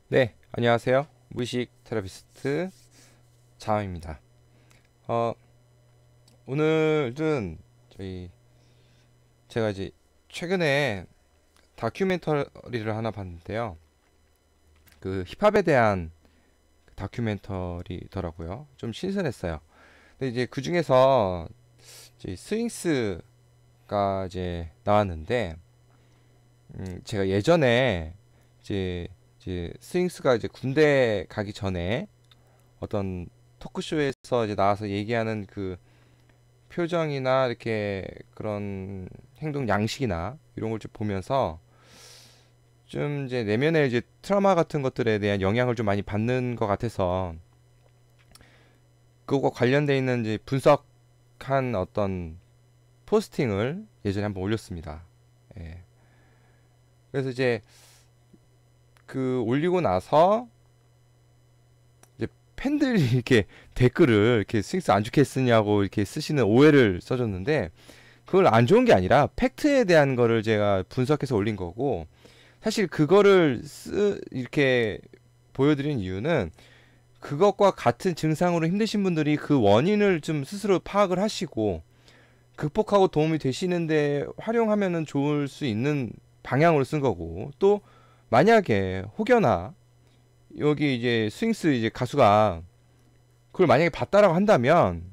네, 안녕하세요. 무의식 테라피스트 자원입니다. 어, 오늘은 제가 이제 최근에 다큐멘터리를 하나 봤는데요. 그 힙합에 대한 다큐멘터리더라고요. 좀 신선했어요. 근데 이제 그 중에서 이제 스윙스가 이제 나왔는데, 제가 예전에 이제, 이제 스윙스가 이제 군대 가기 전에 어떤 토크쇼에서 이제 나와서 얘기하는 그 표정이나 이렇게 그런 행동 양식이나 이런 걸 좀 보면서 좀 이제 내면의 이제 트라우마 같은 것들에 대한 영향을 좀 많이 받는 것 같아서 그거와 관련돼 있는 이제 분석한 어떤 포스팅을 예전에 한번 올렸습니다. 예. 그래서 이제 그 올리고 나서 이제 팬들이 이렇게 댓글을 이렇게 스윙스 안 좋게 쓰냐고 이렇게 쓰시는 오해를 써줬는데 그걸 안 좋은 게 아니라 팩트에 대한 거를 제가 분석해서 올린 거고 사실 그거를 이렇게 보여드린 이유는 그것과 같은 증상으로 힘드신 분들이 그 원인을 좀 스스로 파악을 하시고 극복하고 도움이 되시는데 활용하면은 좋을 수 있는 방향으로 쓴 거고 또 만약에 혹여나 여기 이제 스윙스 이제 가수가 그걸 만약에 봤다라고 한다면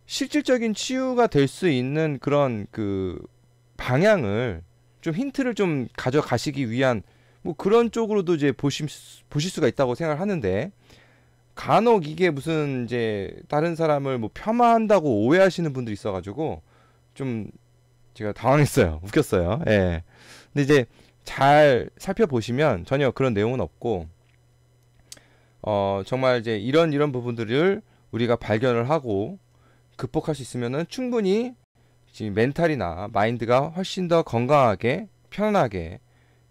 실질적인 치유가 될 수 있는 그런 그 방향을 좀 힌트를 좀 가져가시기 위한 뭐 그런 쪽으로도 이제 보실 수가 있다고 생각을 하는데 간혹 이게 무슨 이제 다른 사람을 뭐 폄하한다고 오해하시는 분들이 있어가지고 좀 제가 당황했어요. 웃겼어요. 예. 근데 이제 잘 살펴보시면 전혀 그런 내용은 없고 정말 이제 이런 부분들을 우리가 발견을 하고 극복할 수 있으면은 충분히 지금 멘탈이나 마인드가 훨씬 더 건강하게 편안하게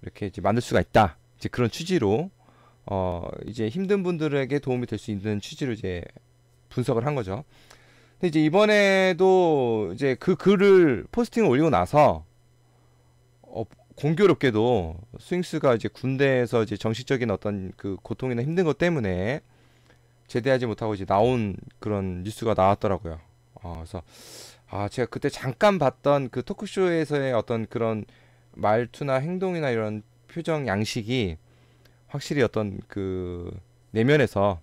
이렇게 이제 만들 수가 있다. 이제 그런 취지로 이제 힘든 분들에게 도움이 될 수 있는 취지로 이제 분석을 한 거죠. 근데 이제 이번에도 이제 그 글을 포스팅을 올리고 나서 어, 공교롭게도 스윙스가 이제 군대에서 이제 정신적인 어떤 그 고통이나 힘든 것 때문에 제대하지 못하고 이제 나온 그런 뉴스가 나왔더라고요. 그래서 제가 그때 잠깐 봤던 그 토크쇼에서의 어떤 그런 말투나 행동이나 이런 표정 양식이 확실히 어떤 그 내면에서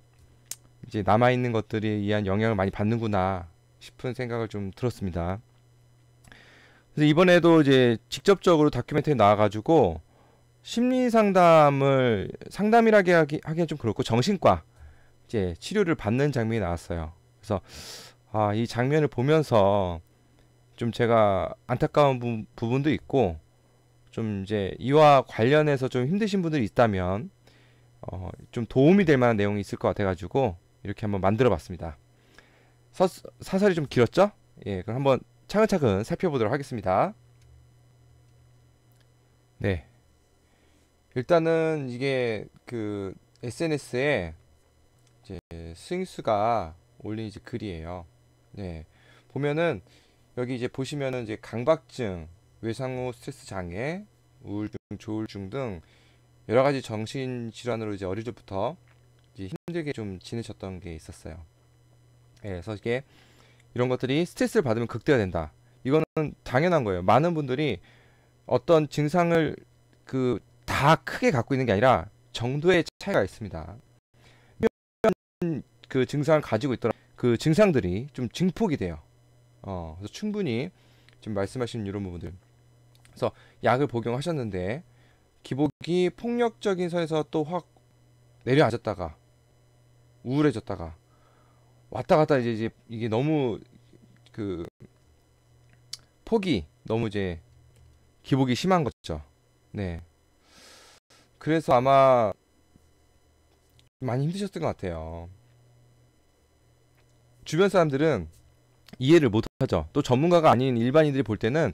이제 남아있는 것들에 의한 영향을 많이 받는구나 싶은 생각을 좀 들었습니다. 그래서 이번에도 이제 직접적으로 다큐멘터리 나와가지고 심리 상담을 상담이라게 하기엔 좀 그렇고 정신과 이제 치료를 받는 장면이 나왔어요. 그래서 이 장면을 보면서 좀 제가 안타까운 부분도 있고 좀 이제 이와 관련해서 좀 힘드신 분들이 있다면 좀 도움이 될 만한 내용이 있을 것 같아가지고 이렇게 한번 만들어 봤습니다. 사설이 좀 길었죠? 예, 그럼 한번 차근차근 살펴보도록 하겠습니다. 네. 일단은 이게 그 SNS에 이제 스윙스가 올린 이제 글이에요. 네. 보면은 여기 이제 보시면은 이제 강박증, 외상후 스트레스 장애, 우울증, 조울증 등 여러 가지 정신 질환으로 이제 어릴 적부터 이제 힘들게 좀 지내셨던 게 있었어요. 예, 그래서 이게 이런 것들이 스트레스를 받으면 극대화된다. 이거는 당연한 거예요. 많은 분들이 어떤 증상을 그 다 크게 갖고 있는 게 아니라 정도의 차이가 있습니다. 그 증상을 가지고 있더라 그 증상들이 좀 증폭이 돼요. 그래서 충분히 지금 말씀하신 이런 부분들. 그래서 약을 복용하셨는데 기복이 폭력적인 선에서 또 확 내려앉았다가 우울해졌다가 왔다 갔다 이제 이게 너무 그 폭이 너무 이제 기복이 심한 거죠. 네. 그래서 아마 많이 힘드셨던 것 같아요. 주변 사람들은 이해를 못 하죠. 또 전문가가 아닌 일반인들이 볼 때는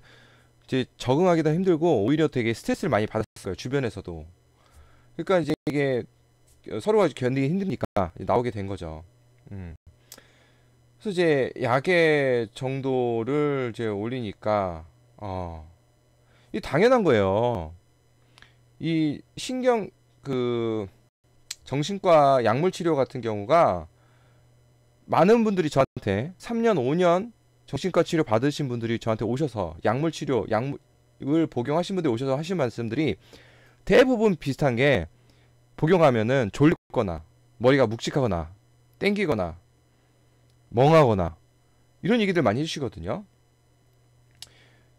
이제 적응하기도 힘들고 오히려 되게 스트레스를 많이 받았어요. 주변에서도. 그러니까 이제 이게 서로가 견디기 힘드니까 나오게 된 거죠. 음. 그래서 이제 약의 정도를 이제 올리니까 이 당연한 거예요. 이 신경 그 정신과 약물 치료 같은 경우가 많은 분들이 저한테 3년, 5년 정신과 치료 받으신 분들이 저한테 오셔서 약물 치료, 약물 복용하신 분들이 오셔서 하신 말씀들이 대부분 비슷한 게 복용하면은 졸립거나 머리가 묵직하거나 땡기거나 멍하거나 이런 얘기들 많이 해주시거든요.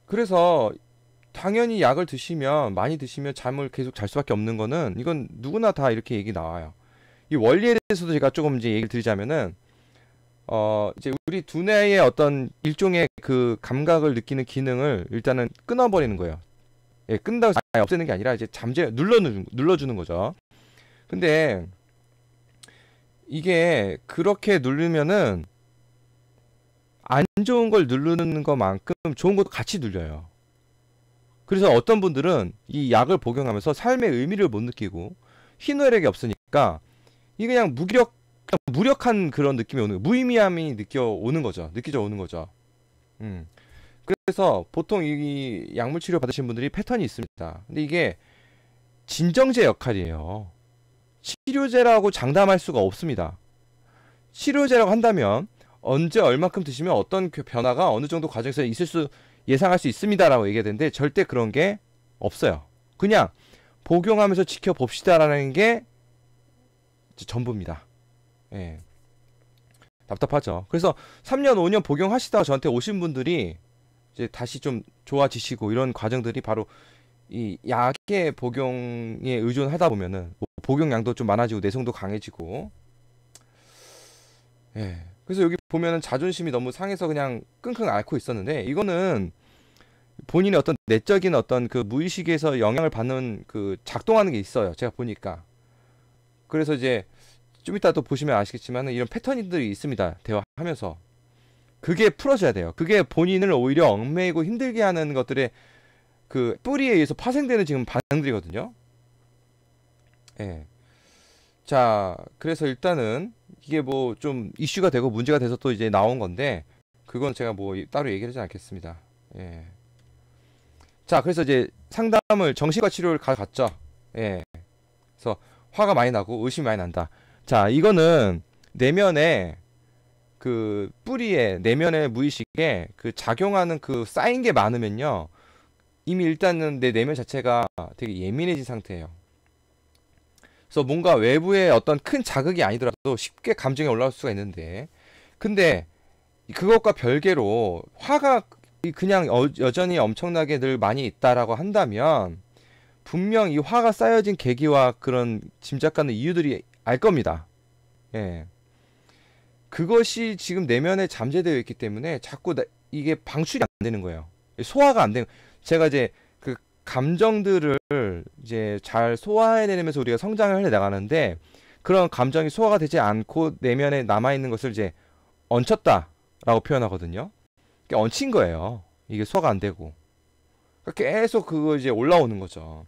그래서 당연히 약을 드시면 많이 드시면 잠을 계속 잘 수밖에 없는 거는 이건 누구나 다 이렇게 얘기 나와요. 이 원리에 대해서도 제가 조금 이제 얘기를 드리자면은 이제 우리 두뇌의 어떤 일종의 그 감각을 느끼는 기능을 일단은 끊어버리는 거예요. 예, 끈다고 아예 없애는 게 아니라 이제 눌러주는 거죠. 근데 이게 그렇게 누르면은 안 좋은 걸 누르는 것만큼 좋은 것도 같이 눌려요. 그래서 어떤 분들은 이 약을 복용하면서 삶의 의미를 못 느끼고 희노애락이 없으니까 이 그냥 무력한 그런 느낌이 오는 거예요. 무의미함이 느껴져 오는 거죠. 그래서 보통 이 약물 치료 받으신 분들이 패턴이 있습니다. 근데 이게 진정제 역할이에요. 치료제라고 장담할 수가 없습니다. 치료제라고 한다면 언제 얼마큼 드시면 어떤 변화가 어느 정도 과정에서 예상할 수 있습니다라고 얘기해야 되는데 절대 그런 게 없어요. 그냥 복용하면서 지켜봅시다라는 게 전부입니다. 예. 답답하죠. 그래서 3년, 5년 복용하시다가 저한테 오신 분들이 이제 다시 좀 좋아지시고 이런 과정들이 바로 이 약의 복용에 의존하다 보면은 뭐 복용량도 좀 많아지고 내성도 강해지고. 예. 그래서 여기 보면은 자존심이 너무 상해서 그냥 끙끙 앓고 있었는데 이거는 본인의 어떤 내적인 어떤 그 무의식에서 영향을 받는 그 작동하는 게 있어요. 제가 보니까. 그래서 이제 좀 이따 또 보시면 아시겠지만 이런 패턴들이 있습니다. 대화하면서. 그게 풀어져야 돼요. 그게 본인을 오히려 얽매이고 힘들게 하는 것들의 그 뿌리에 의해서 파생되는 지금 반응들이거든요. 예. 자, 그래서 일단은 이게 뭐 좀 이슈가 되고 문제가 돼서 또 이제 나온 건데 그건 제가 뭐 따로 얘기를 하지 않겠습니다. 예. 자, 그래서 이제 상담을 정신과 치료를 갔죠. 예. 그래서 화가 많이 나고 의심이 많이 난다. 자, 이거는 내면에 그 뿌리에 내면의 무의식에 그 작용하는 그 쌓인 게 많으면요. 이미 일단은 내 내면 자체가 되게 예민해진 상태예요. 그래서 뭔가 외부의 어떤 큰 자극이 아니더라도 쉽게 감정이 올라올 수가 있는데 근데 그것과 별개로 화가 그냥 여전히 엄청나게 늘 많이 있다라고 한다면 분명 이 화가 쌓여진 계기와 그런 짐작가는 이유들이 알 겁니다. 예. 그것이 지금 내면에 잠재되어 있기 때문에 자꾸 이게 방출이 안 되는 거예요. 소화가 안 되는. 제가 이제 그 감정들을 이제 잘 소화해내면서 우리가 성장을 해 나가는데 그런 감정이 소화가 되지 않고 내면에 남아 있는 것을 이제 얹혔다라고 표현하거든요. 얹힌 거예요. 이게 소화가 안 되고 계속 그거 이제 올라오는 거죠.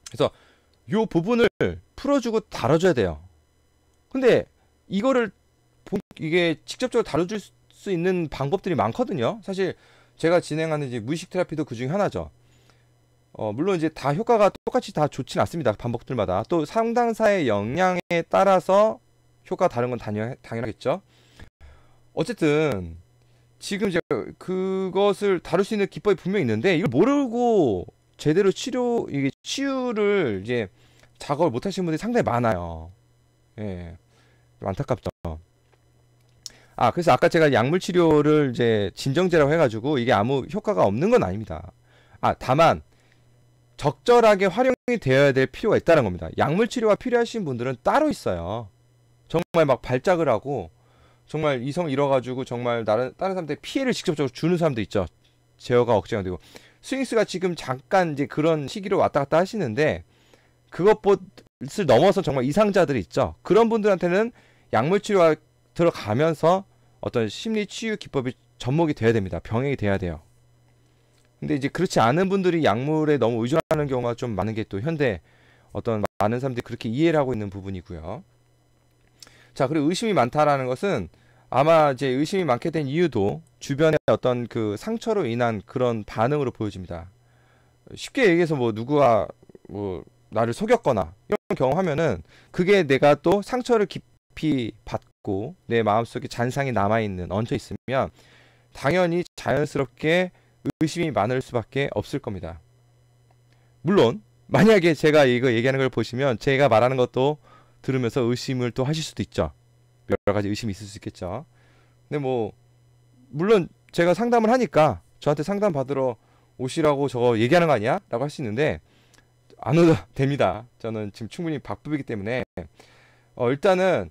그래서 요 부분을 풀어주고 다뤄줘야 돼요. 근데 이거를 이게 직접적으로 다뤄줄 수 있는 방법들이 많거든요. 사실 제가 진행하는 이제 무의식 테라피도 그 중에 하나죠. 물론 이제 다 효과가 똑같이 다 좋진 않습니다. 방법들마다. 또 상담사의 역량에 따라서 효과가 다른 건 당연하겠죠. 어쨌든 지금 제가 그것을 다룰 수 있는 기법이 분명히 있는데 이걸 모르고 제대로 이게 치유를 이제 작업을 못 하시는 분들이 상당히 많아요. 예. 좀 안타깝죠. 그래서 아까 제가 약물 치료를 이제 진정제라고 해가지고 이게 아무 효과가 없는 건 아닙니다. 다만 적절하게 활용이 되어야 될 필요가 있다는 겁니다. 약물 치료가 필요하신 분들은 따로 있어요. 정말 막 발작을 하고 정말 이성 잃어가지고 정말 다른 사람한테 피해를 직접적으로 주는 사람도 있죠. 제어가 억제가 되고 스윙스가 지금 잠깐 이제 그런 시기로 왔다 갔다 하시는데 그것을 넘어서 정말 이상자들이 있죠. 그런 분들한테는 약물 치료가 들어가면서 어떤 심리 치유 기법이 접목이 돼야 됩니다. 병행이 돼야 돼요. 근데 이제 그렇지 않은 분들이 약물에 너무 의존하는 경우가 좀 많은 게 또 현대 어떤 많은 사람들이 그렇게 이해를 하고 있는 부분이고요. 자, 그리고 의심이 많다라는 것은 아마 이제 의심이 많게 된 이유도 주변의 어떤 그 상처로 인한 그런 반응으로 보여집니다. 쉽게 얘기해서 뭐 누구가 뭐 나를 속였거나 이런 경험하면은 그게 내가 또 상처를 깊이 받고 내 마음속에 잔상이 남아있는 얹혀 있으면 당연히 자연스럽게 의심이 많을 수밖에 없을 겁니다. 물론 만약에 제가 이거 얘기하는 걸 보시면 제가 말하는 것도 들으면서 의심을 또 하실 수도 있죠. 여러 가지 의심이 있을 수 있겠죠. 근데 뭐 물론 제가 상담을 하니까 저한테 상담 받으러 오시라고 저거 얘기하는 거 아니야? 라고 할 수 있는데 안 오도 됩니다. 저는 지금 충분히 바쁘기 때문에 일단은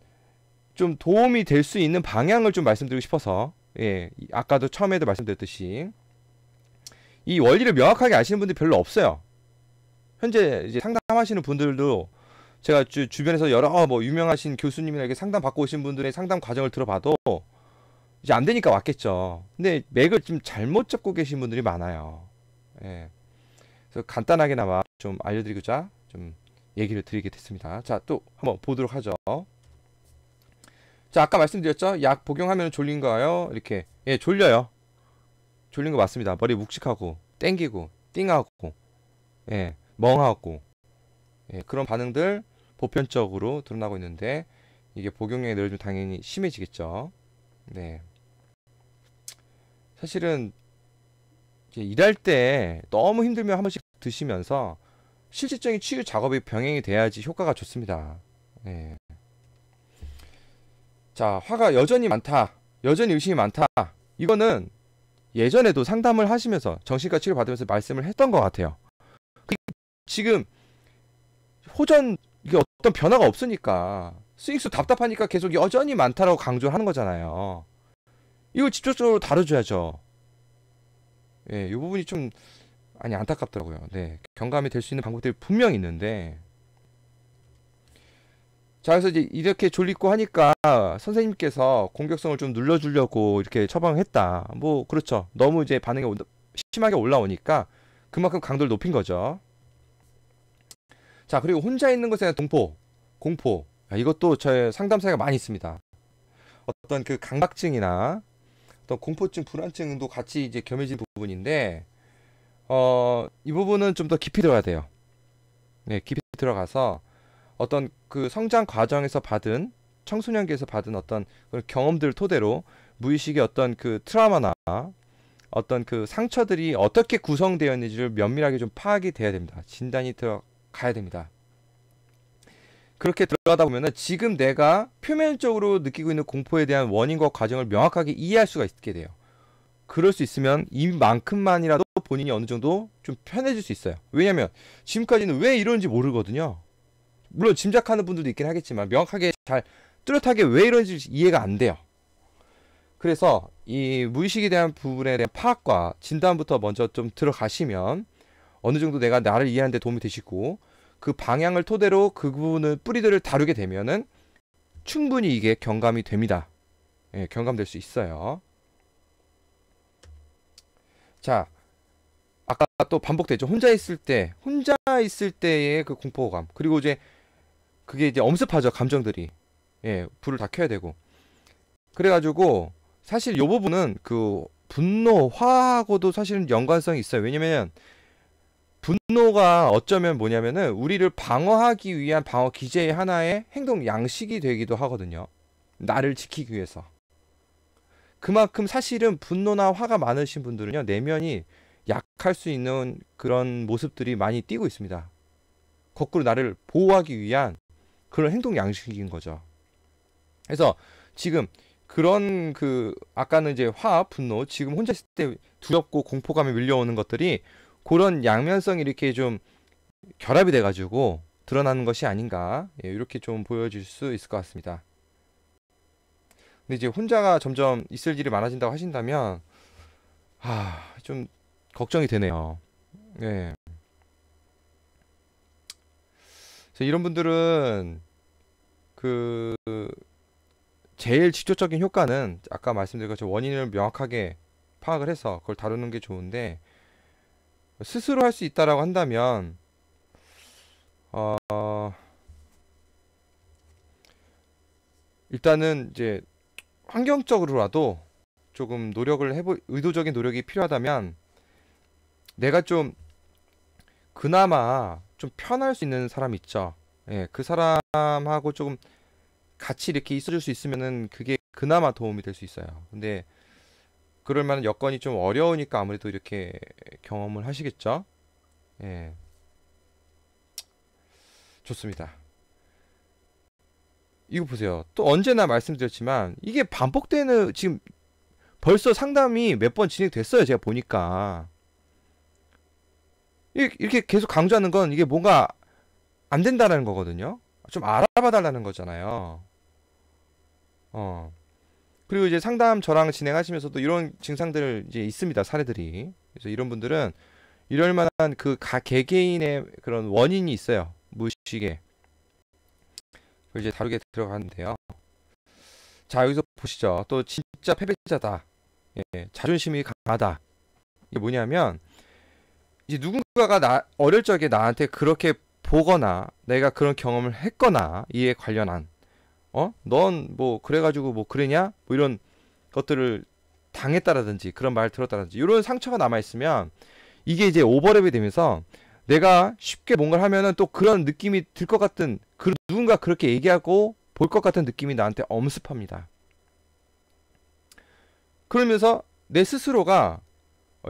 좀 도움이 될 수 있는 방향을 좀 말씀드리고 싶어서 아까도 처음에도 말씀드렸듯이 이 원리를 명확하게 아시는 분들이 별로 없어요. 현재 이제 상담하시는 분들도 제가 주변에서 여러 뭐 유명하신 교수님이나 이렇게 상담 받고 오신 분들의 상담 과정을 들어봐도 이제 안 되니까 왔겠죠. 근데 맥을 좀 잘못 잡고 계신 분들이 많아요. 그래서 간단하게나마 좀 알려드리고자 좀 얘기를 드리게 됐습니다. 자, 또 한번 보도록 하죠. 자, 아까 말씀드렸죠? 약 복용하면 졸린가요? 이렇게. 졸려요. 졸린 거 맞습니다. 머리 묵직하고 땡기고 띵하고 멍하고 그런 반응들 보편적으로 드러나고 있는데 이게 복용량이 늘어지면 당연히 심해지겠죠. 네. 사실은 이제 일할 때 너무 힘들면 한 번씩 드시면서 실질적인 치유 작업이 병행이 돼야지 효과가 좋습니다. 자, 화가 여전히 많다. 여전히 의심이 많다. 이거는 예전에도 상담을 하시면서 정신과 치료 받으면서 말씀을 했던 것 같아요. 지금 호전 이게 어떤 변화가 없으니까 스윙수 답답하니까 계속 여전히 많다라고 강조하는 거잖아요. 이걸 직접적으로 다뤄줘야죠. 이 부분이 좀 안타깝더라고요. 경감이 될 수 있는 방법들이 분명히 있는데 자, 그래서 이제 이렇게 졸리고 하니까 선생님께서 공격성을 좀 눌러주려고 이렇게 처방을 했다. 뭐 그렇죠. 너무 이제 반응이 심하게 올라오니까 그만큼 강도를 높인 거죠. 자, 그리고 혼자 있는 것에 대한 공포. 이것도 저의 상담사가 많이 있습니다. 어떤 그 강박증이나 어떤 공포증, 불안증도 같이 이제 겸해진 부분인데, 이 부분은 좀 더 깊이 들어가야 돼요. 깊이 들어가서 어떤 그 성장 과정에서 받은 청소년기에서 받은 어떤 그런 경험들을 토대로 무의식의 어떤 그 트라우마나 어떤 그 상처들이 어떻게 구성되었는지를 면밀하게 좀 파악이 돼야 됩니다. 진단이 들어가야 됩니다. 그렇게 들어가다 보면은 지금 내가 표면적으로 느끼고 있는 공포에 대한 원인과 과정을 명확하게 이해할 수가 있게 돼요. 그럴 수 있으면 이만큼만이라도 본인이 어느 정도 좀 편해질 수 있어요. 왜냐면 지금까지는 왜 이러는지 모르거든요. 물론 짐작하는 분들도 있긴 하겠지만 명확하게 잘 뚜렷하게 왜 이런지 이해가 안 돼요. 그래서 이 무의식에 대한 부분에 대한 파악과 진단부터 먼저 좀 들어가시면 어느 정도 내가 나를 이해하는 데 도움이 되시고 그 방향을 토대로 그 부분을 뿌리들을 다루게 되면은 충분히 이게 경감이 됩니다. 경감될 수 있어요. 자, 아까 또 반복되죠. 혼자 있을 때의 그 공포감, 그리고 이제 그게 이제 엄습하죠. 감정들이. 불을 다 켜야 되고. 그래가지고 사실 이 부분은 그 분노, 화하고도 사실은 연관성이 있어요. 왜냐면 분노가 어쩌면 뭐냐면은 우리를 방어하기 위한 방어 기제의 하나의 행동 양식이 되기도 하거든요. 나를 지키기 위해서. 그만큼 사실은 분노나 화가 많으신 분들은요, 내면이 약할 수 있는 그런 모습들이 많이 띄고 있습니다. 거꾸로 나를 보호하기 위한 그런 행동 양식인 거죠. 그래서 지금 그런 그 아까는 이제 화, 분노, 지금 혼자 있을 때 두렵고 공포감이 밀려오는 것들이 그런 양면성이 이렇게 좀 결합이 돼가지고 드러나는 것이 아닌가, 이렇게 좀 보여질 수 있을 것 같습니다. 근데 이제 혼자가 점점 있을 일이 많아진다고 하신다면 좀 걱정이 되네요. 그래서 이런 분들은 그 제일 직접적인 효과는 아까 말씀드린 것처럼 원인을 명확하게 파악을 해서 그걸 다루는 게 좋은데, 스스로 할 수 있다라고 한다면 일단은 이제 환경적으로라도 조금 의도적인 노력이 필요하다면 내가 좀 그나마 좀 편할 수 있는 사람 있죠. 예, 그 사람하고 조금 같이 이렇게 있어줄 수 있으면은 그게 그나마 도움이 될 수 있어요. 근데 그럴 만한 여건이 좀 어려우니까 아무래도 이렇게 경험을 하시겠죠? 예, 좋습니다. 이거 보세요. 또 언제나 말씀드렸지만 이게 반복되는 지금 벌써 상담이 몇 번 진행됐어요. 제가 보니까 이렇게 계속 강조하는 건 이게 뭔가 안 된다는 거거든요. 좀 알아봐 달라는 거잖아요. 어. 그리고 이제 상담 저랑 진행하시면서도 이런 증상들 이제 있습니다. 사례들이. 그래서 이런 분들은 이럴 만한 그 개개인의 그런 원인이 있어요. 무의식에. 그걸 이제 다루게 들어가는데요. 자, 여기서 보시죠. 또 진짜 패배자다. 예, 자존심이 강하다. 이게 뭐냐면 이제 누군가가 어릴 적에 나한테 그렇게 보거나 내가 그런 경험을 했거나 이에 관련한 넌 뭐 그래가지고 뭐 그러냐? 뭐 이런 것들을 당했다라든지 그런 말 들었다라든지 이런 상처가 남아 있으면 이게 이제 오버랩이 되면서 내가 쉽게 뭔가를 하면은 또 그런 느낌이 들 것 같은 누군가 그렇게 얘기하고 볼 것 같은 느낌이 나한테 엄습합니다. 그러면서 내 스스로가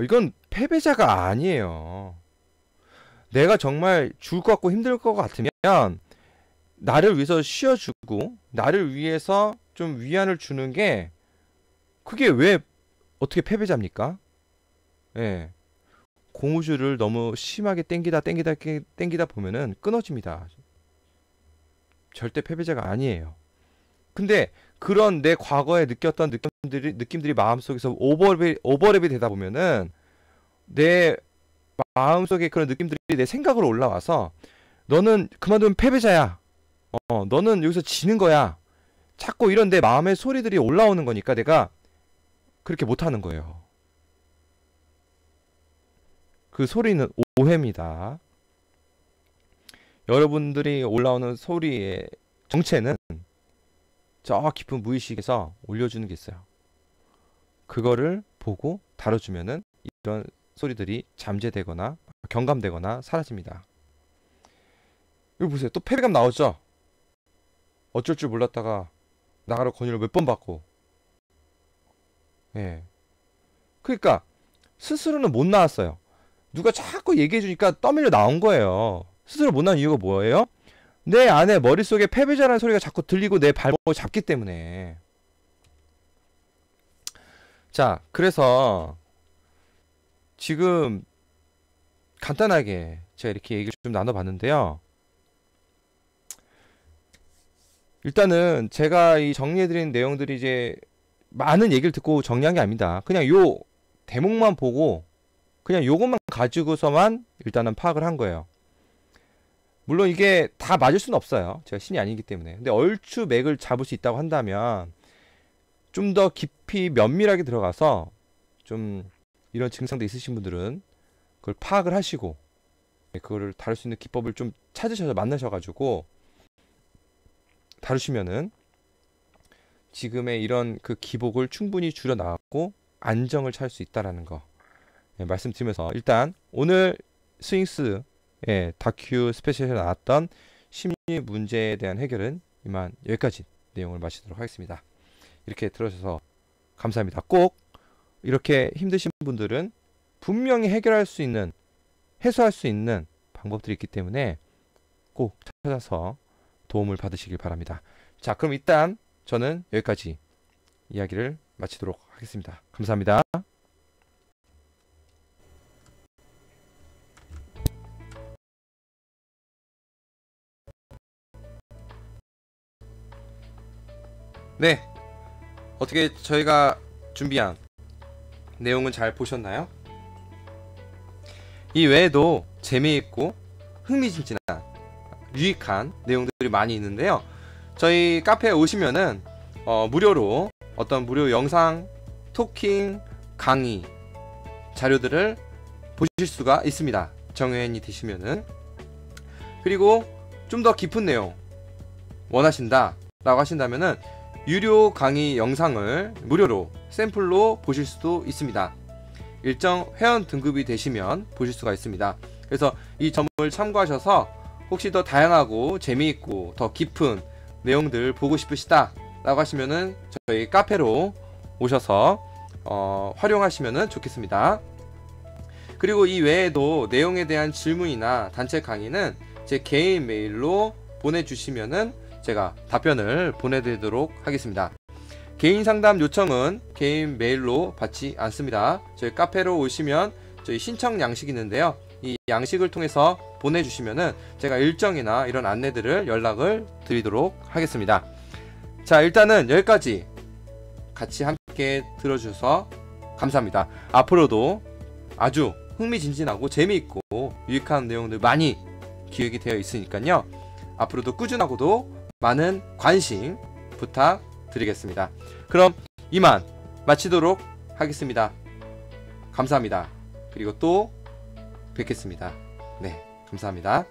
이건 패배자가 아니에요. 내가 정말 죽을 것 같고 힘들 것 같으면 나를 위해서 쉬어주고 나를 위해서 좀 위안을 주는 게 그게 왜 어떻게 패배자입니까? 예. 고무줄을 너무 심하게 땡기다 보면은 끊어집니다. 절대 패배자가 아니에요. 근데 그런 내 과거에 느꼈던 느낌들이 마음속에서 오버랩이 되다 보면은 내 마음속에 그런 느낌들이 내 생각으로 올라와서 너는 그만두면 패배자야. 너는 여기서 지는 거야. 자꾸 이런 내 마음의 소리들이 올라오는 거니까 내가 그렇게 못하는 거예요. 그 소리는 오해입니다. 여러분들이 올라오는 소리의 정체는 저 깊은 무의식에서 올려주는 게 있어요. 그거를 보고 다뤄주면은 이런 소리들이 잠재되거나 경감되거나 사라집니다. 이거 보세요. 또 패배감 나오죠? 어쩔 줄 몰랐다가 나가러 권유를 몇 번 받고. 예. 그러니까 스스로는 못 나왔어요. 누가 자꾸 얘기해 주니까 떠밀려 나온 거예요. 스스로 못 나온 이유가 뭐예요? 내 안에 머릿속에 패배자라는 소리가 자꾸 들리고 내 발목을 잡기 때문에. 자, 그래서 지금 간단하게 제가 이렇게 얘기를 좀 나눠봤는데요. 일단은 제가 이 정리해드린 내용들이 이제 많은 얘기를 듣고 정리한 게 아닙니다. 그냥 요 대목만 보고 그냥 요것만 가지고서만 일단은 파악을 한 거예요. 물론 이게 다 맞을 수는 없어요. 제가 신이 아니기 때문에. 근데 얼추 맥을 잡을 수 있다고 한다면 좀 더 깊이 면밀하게 들어가서 좀 이런 증상도 있으신 분들은 그걸 파악을 하시고 그거를 다룰 수 있는 기법을 좀 찾으셔서 만나셔가지고 다루시면은 지금의 이런 그 기복을 충분히 줄여 나가고 안정을 찾을 수 있다라는 거 말씀드리면서 일단 오늘 스윙스 다큐 스페셜에 나왔던 심리 문제에 대한 해결은 이만 여기까지 내용을 마치도록 하겠습니다. 이렇게 들어주셔서 감사합니다. 꼭 이렇게 힘드신 분들은 분명히 해결할 수 있는 해소할 수 있는 방법들이 있기 때문에 꼭 찾아서 도움을 받으시길 바랍니다. 자, 그럼 일단 저는 여기까지 이야기를 마치도록 하겠습니다. 감사합니다. 네, 어떻게 저희가 준비한 내용은 잘 보셨나요? 이 외에도 재미있고 흥미진진한 유익한 내용들이 많이 있는데요. 저희 카페에 오시면은 무료로 어떤 무료 영상, 토킹, 강의 자료들을 보실 수가 있습니다. 정회원이 되시면은. 그리고 좀 더 깊은 내용 원하신다 라고 하신다면은 유료 강의 영상을 무료로 샘플로 보실 수도 있습니다. 일정 회원 등급이 되시면 보실 수가 있습니다. 그래서 이 점을 참고하셔서 혹시 더 다양하고 재미있고 더 깊은 내용들 보고 싶으시다 라고 하시면은 저희 카페로 오셔서 활용하시면 좋겠습니다. 그리고 이 외에도 내용에 대한 질문이나 단체 강의는 제 개인 메일로 보내주시면은 제가 답변을 보내드리도록 하겠습니다. 개인 상담 요청은 개인 메일로 받지 않습니다. 저희 카페로 오시면 저희 신청 양식이 있는데요. 이 양식을 통해서 보내주시면은 제가 일정이나 이런 안내들을 연락을 드리도록 하겠습니다. 자, 일단은 여기까지 같이 함께 들어주셔서 감사합니다. 앞으로도 아주 흥미진진하고 재미있고 유익한 내용들 많이 기획이 되어 있으니까요. 앞으로도 꾸준하고도 많은 관심 부탁드리겠습니다. 그럼 이만 마치도록 하겠습니다. 감사합니다. 그리고 또 뵙겠습니다. 네, 감사합니다.